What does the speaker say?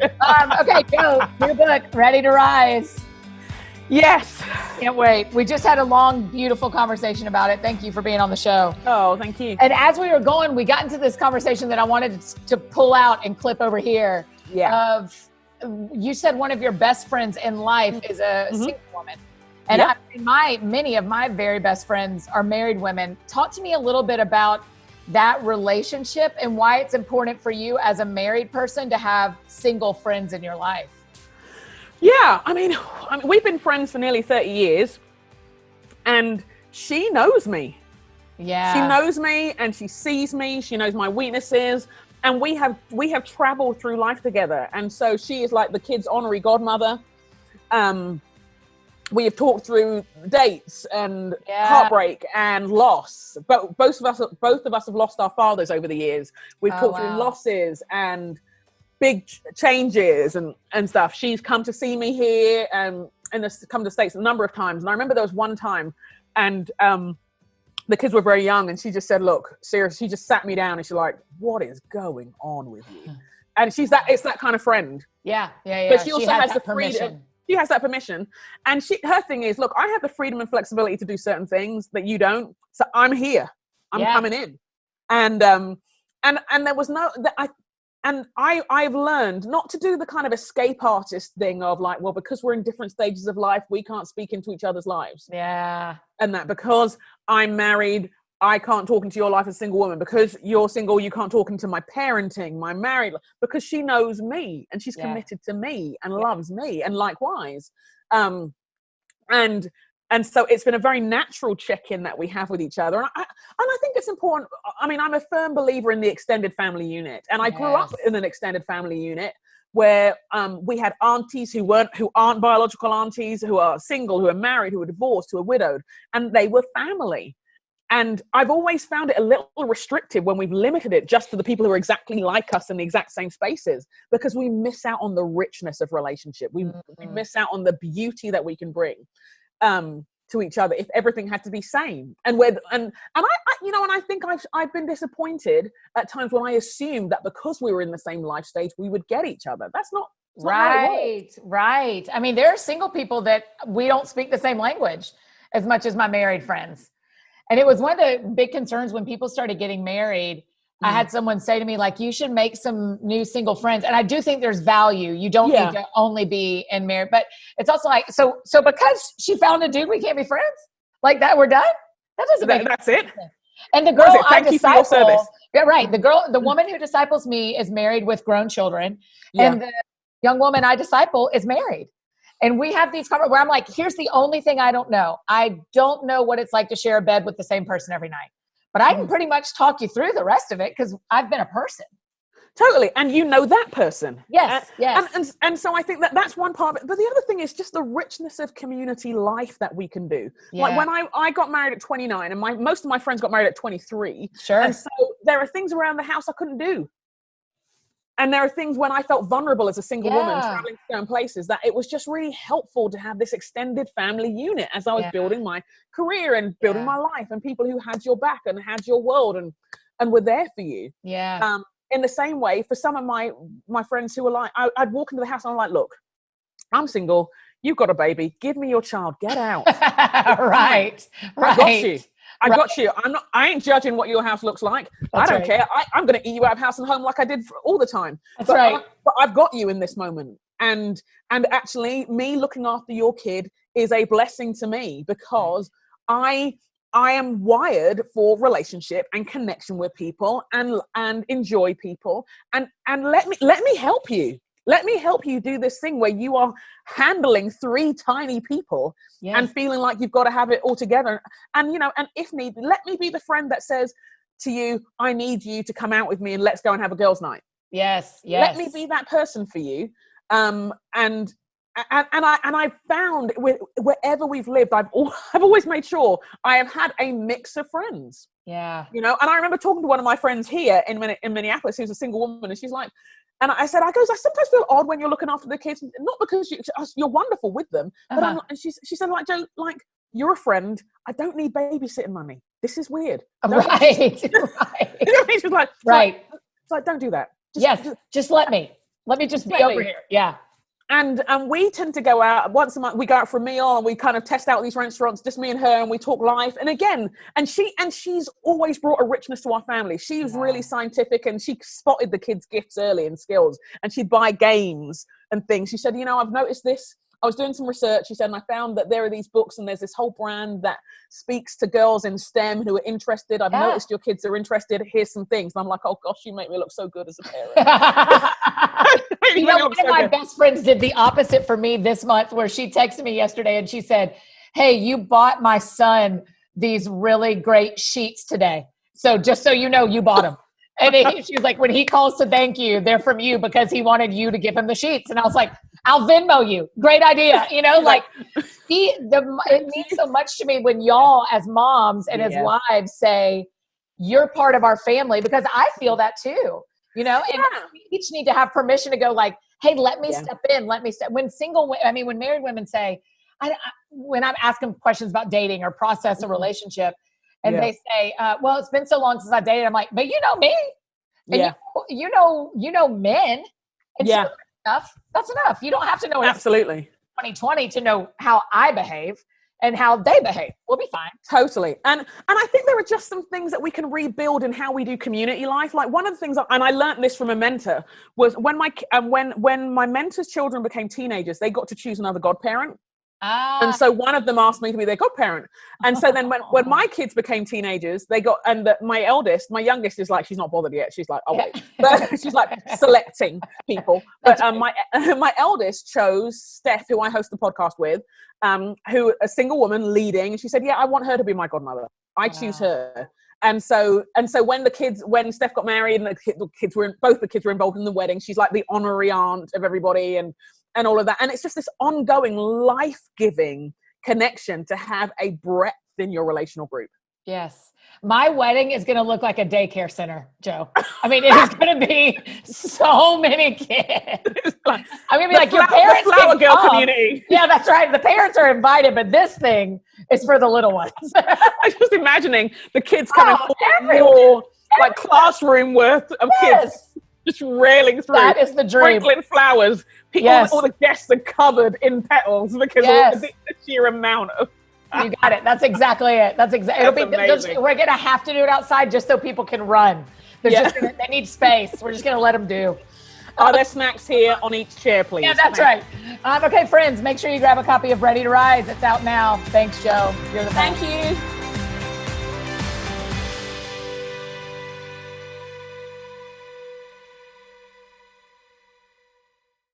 Okay, Joe, new book, Ready to Rise. Yes. Can't wait. We just had a long, beautiful conversation about it. Thank you for being on the show. Oh, thank you. And as we were going, we got into this conversation that I wanted to pull out and clip over here. Yeah. Of, you said one of your best friends in life is a single woman. And Yep. many of my very best friends are married women. Talk to me a little bit about that relationship and why it's important for you as a married person to have single friends in your life. Yeah. I mean, we've been friends for nearly 30 years and she knows me. Yeah. She knows me and she sees me. She knows my weaknesses. And we have traveled through life together. And so she is like the kid's honorary godmother. We have talked through dates and heartbreak and loss. But both of us have lost our fathers over the years. We've talked through losses and big changes and stuff. She's come to see me here and come to the States a number of times. And I remember there was one time and the kids were very young and she just said, look, seriously, she just sat me down and she's like, what is going on with you? And it's that kind of friend. Yeah. But she also has the permission. freedom. She has that permission. And her thing is, look, I have the freedom and flexibility to do certain things that you don't. So I'm here. I'm coming in. And there was I've learned not to do the kind of escape artist thing of like, well, because we're in different stages of life, we can't speak into each other's lives. Yeah. And that because I'm married, I can't talk into your life as a single woman. Because you're single, you can't talk into my parenting, my married life. Because she knows me and she's committed to me and loves me, and likewise. And so it's been a very natural check-in that we have with each other. And I think it's important. I mean, I'm a firm believer in the extended family unit. And I grew up in an extended family unit where we had aunties who aren't biological aunties, who are single, who are married, who are divorced, who are widowed, and they were family. And I've always found it a little restrictive when we've limited it just to the people who are exactly like us in the exact same spaces, because we miss out on the richness of relationship. We miss out on the beauty that we can bring to each other if everything had to be same. And I think I've been disappointed at times when I assumed that because we were in the same life stage, we would get each other. That's not right. I mean, there are single people that we don't speak the same language as much as my married friends. And it was one of the big concerns when people started getting married. I had someone say to me, like, you should make some new single friends. And I do think there's value. You don't need to only be in marriage, but it's also like, so because she found a dude, we can't be friends like that. We're done. That doesn't make that's it. And the girl I Thank you for your service. the woman who disciples me is married with grown children. Yeah. And the young woman I disciple is married. And we have these conversations where I'm like, here's the only thing I don't know. I don't know what it's like to share a bed with the same person every night. But I can pretty much talk you through the rest of it because I've been a person. Totally. And you know that person. Yes. And so I think that's one part of it. But the other thing is just the richness of community life that we can do. Yeah. Like when I got married at 29 and most of my friends got married at 23. Sure. And so there are things around the house I couldn't do. And there are things when I felt vulnerable as a single woman traveling to certain places that it was just really helpful to have this extended family unit as I was building my career and building my life, and people who had your back and had your world and were there for you. Yeah. In the same way, for some of my friends who were like, I'd walk into the house and I'm like, look, I'm single. You've got a baby. Give me your child. Get out. Right. I got you. I ain't judging what your house looks like. I don't care. I'm going to eat you out of house and home like I did all the time. But I've got you in this moment. And actually me looking after your kid is a blessing to me because I am wired for relationship and connection with people and enjoy people. And let me help you. Let me help you do this thing where you are handling 3 tiny people and feeling like you've got to have it all together. And, and if need, let me be the friend that says to you, I need you to come out with me and let's go and have a girls' night. Yes. Let me be that person for you. And I found wherever we've lived, I've always made sure I have had a mix of friends. Yeah. And I remember talking to one of my friends here in Minneapolis, who's a single woman, and she's like, and I said, I sometimes feel odd when you're looking after the kids, not because you're wonderful with them, but she said, like, Joe, like, you're a friend. I don't need babysitting money. This is weird. Right. She's like, right. It's like, don't do that. Just let me. Let me just be over here. Yeah. And we tend to go out once a month. We go out for a meal and we kind of test out these restaurants, just me and her, and we talk life. And again, she's always brought a richness to our family. She's really scientific, and she spotted the kids' gifts early and skills. And she'd buy games and things. She said, I've noticed this. I was doing some research, she said, and I found that there are these books and there's this whole brand that speaks to girls in STEM who are interested. I've noticed your kids are interested. Here's some things. And I'm like, oh gosh, you make me look so good as a parent. One of my best friends did the opposite for me this month, where she texted me yesterday and she said, hey, you bought my son these really great sheets today. So just so you know, you bought them. And she was like, when he calls to thank you, they're from you because he wanted you to give him the sheets. And I was like, I'll Venmo you. Great idea. It means so much to me when y'all as moms and as wives say, you're part of our family, because I feel that too, and we each need to have permission to go like, hey, let me step in. When married women say, when I'm asking questions about dating or process a relationship, and they say, well, it's been so long since I dated. I'm like, but you know me. And you know men. And so that's enough. You don't have to know absolutely 2020 to know how I behave and how they behave. We'll be fine. Totally. And I think there are just some things that we can rebuild in how we do community life. Like one of the things, and I learned this from a mentor, was when my mentor's children became teenagers, they got to choose another godparent. And so one of them asked me to be their godparent. And so then when my kids became teenagers, my youngest is like, she's not bothered yet. She's like, oh wait, but she's like selecting people. But my eldest chose Steph, who I host the podcast with, who a single woman leading. And she said, yeah, I want her to be my godmother. I choose her. And so when Steph got married and both the kids were involved in the wedding, she's like the honorary aunt of everybody and all of that. And it's just this ongoing life-giving connection to have a breadth in your relational group. Yes. My wedding is going to look like a daycare center, Joe. I mean, it is going to be so many kids. I'm going to be like, your parents the flower girl community. Yeah, that's right. The parents are invited, but this thing is for the little ones. I'm just imagining the kids coming more like classroom worth of kids. Just railing through. That is the dream. Sprinkling flowers. All the guests are covered in petals because of the sheer amount of. You got it. That's exactly it. We're going to have to do it outside just so people can run. They need space. We're just going to let them do. Are there snacks here on each chair, please? Yeah, that's right. Okay, friends, make sure you grab a copy of Ready to Rise. It's out now. Thanks, Joe. You're the best. Thank you.